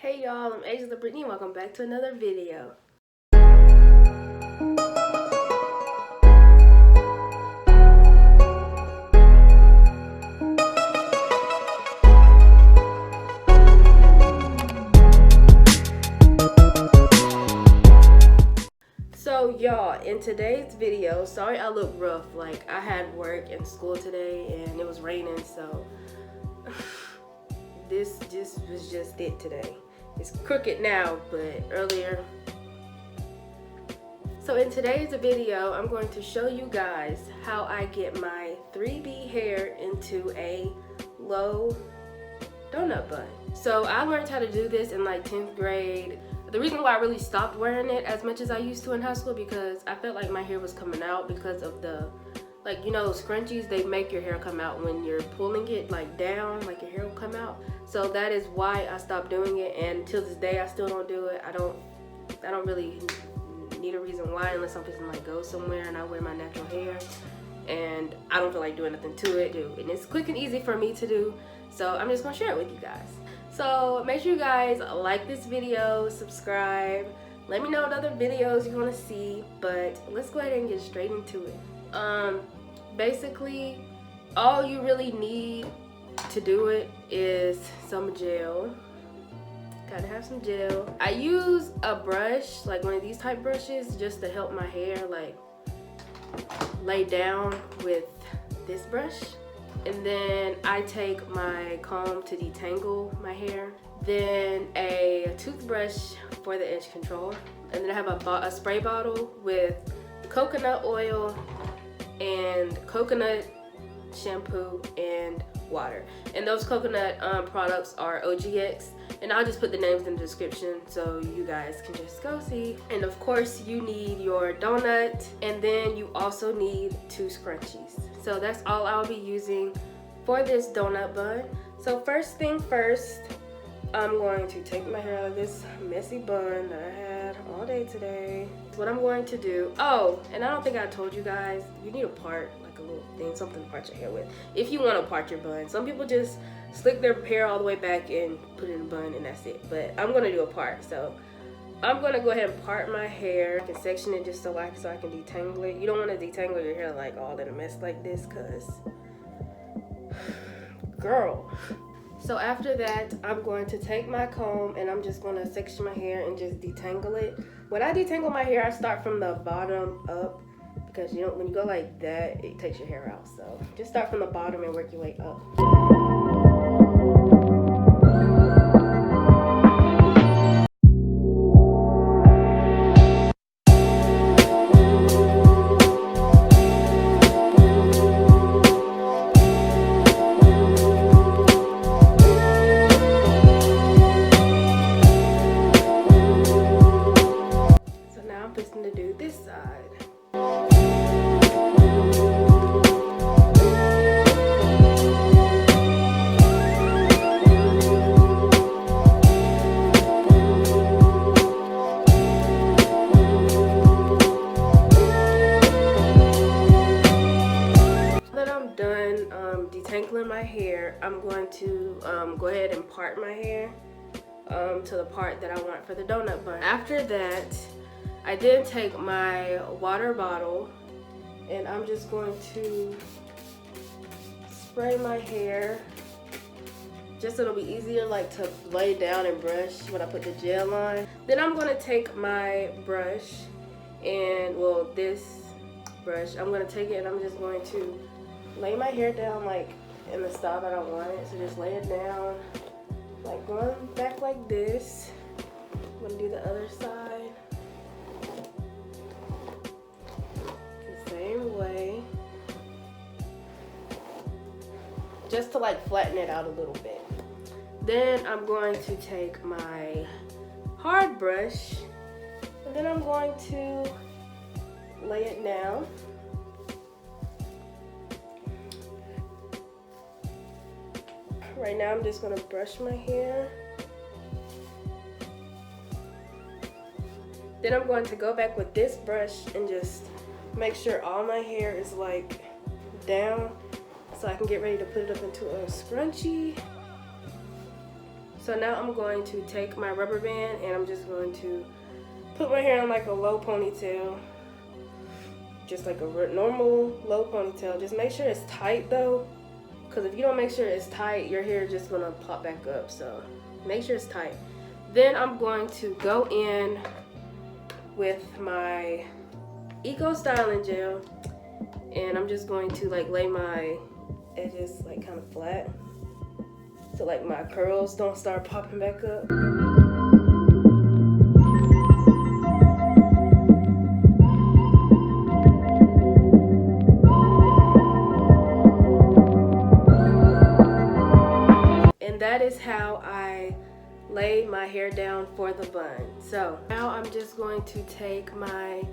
Hey y'all, I'm Angela Brittany. Welcome back to another video. So y'all, in today's video, sorry I look rough. Like I had work and school today and it was raining, so this was just it today. It's crooked now, but earlier. So in today's video, I'm going to show you guys how I get my 3B hair into a low donut bun. So I learned how to do this in like 10th grade. The reason why I really stopped wearing it as much as I used to in high school, because I felt like my hair was coming out because of the, like, you know, scrunchies, they make your hair come out when you're pulling it like down, like your hair will come out. So that is why I stopped doing it, and till this day I still don't do it. I don't really need a reason why, unless I'm just like go somewhere and I wear my natural hair and I don't feel like doing nothing to it. And it's quick and easy for me to do, so I'm just gonna share it with you guys. So make sure you guys like this video, subscribe, let me know what other videos you want to see, but let's go ahead and get straight into it. Basically all you really need to do it is some gel. Gotta have some gel. I use a brush, like one of these type brushes, just to help my hair like lay down with this brush. And then I take my comb to detangle my hair. Then a toothbrush for the edge control. And then I have a spray bottle with coconut oil and coconut shampoo and water. And those coconut products are OGX. And I'll just put the names in the description so you guys can just go see. And of course you need your donut, and then you also need 2 scrunchies. So that's all I'll be using for this donut bun. So first thing first, I'm going to take my hair out of this messy bun that I had all day today. What I'm going to do, oh, and I don't think I told you guys, you need a part, like a little thing, something to part your hair with, if you want to part your bun. Some people just slick their hair all the way back and put it in a bun and that's it. But I'm going to do a part, so I'm going to go ahead and part my hair. I can section it just so I can detangle it. You don't want to detangle your hair like all in a mess like this, because girl. So after that, I'm going to take my comb and I'm just going to section my hair and just detangle it. When I detangle my hair, I start from the bottom up, because you know when you go like that, it takes your hair out. So just start from the bottom and work your way up. To do this side. Now that I'm done detangling my hair, I'm going to go ahead and part my hair to the part that I want for the donut bun. After that, I did take my water bottle and I'm just going to spray my hair, just so it'll be easier like to lay down and brush when I put the gel on. Then I'm going to take my brush and, well, this brush, I'm going to take it and I'm just going to lay my hair down like in the style that I want it. So just lay it down, like going back like this. I'm going to do the other side. Same way, just to like flatten it out a little bit. Then I'm going to take my hard brush and then I'm going to lay it down. Right now I'm just going to brush my hair. Then I'm going to go back with this brush and just make sure all my hair is like down so I can get ready to put it up into a scrunchie. So So now I'm going to take my rubber band and I'm just going to put my hair in like a low ponytail. Just like a normal low ponytail. Just make sure it's tight though, because if you don't make sure it's tight, your hair is just gonna pop back up. So make sure it's tight. Then I'm going to go in with my Eco Styling Gel, and I'm just going to like lay my edges like kind of flat, so like my curls don't start popping back up. And that is how I lay my hair down for the bun. So now I'm just going to take my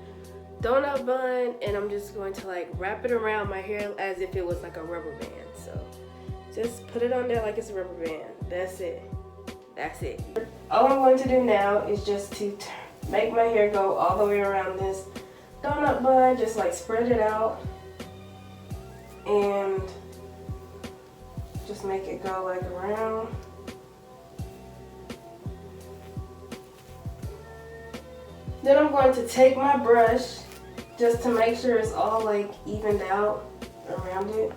donut bun and I'm just going to like wrap it around my hair as if it was like a rubber band. So just put it on there like it's a rubber band. That's it. That's it. All I'm going to do now is just to make my hair go all the way around this donut bun. Just like spread it out and just make it go like around. Then I'm going to take my brush just to make sure it's all like evened out around it.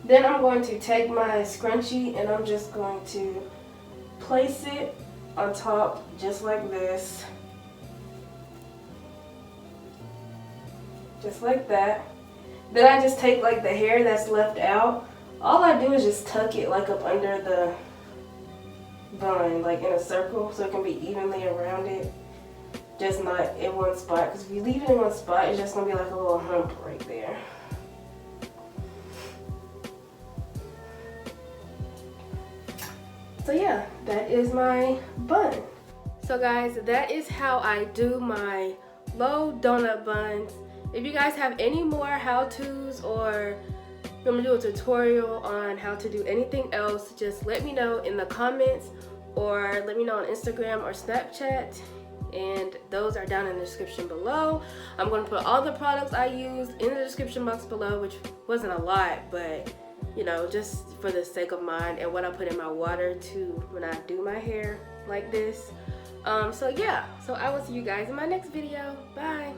Then I'm going to take my scrunchie and I'm just going to place it on top just like this. Just like that. Then I just take like the hair that's left out. All I do is just tuck it like up under the bun, like in a circle, so it can be evenly around it. Just not in one spot, because if you leave it in one spot, it's just gonna be like a little hump right there. So yeah, that is my bun. So guys, that is how I do my low donut buns. If you guys have any more how-tos or you want me to do a tutorial on how to do anything else, just let me know in the comments or let me know on Instagram or Snapchat, and those are down in the description below. I'm going to put all the products I used in the description box below, which wasn't a lot, but you know, just for the sake of mine and what I put in my water to when I do my hair like this. So yeah, so I will see you guys in my next video. Bye.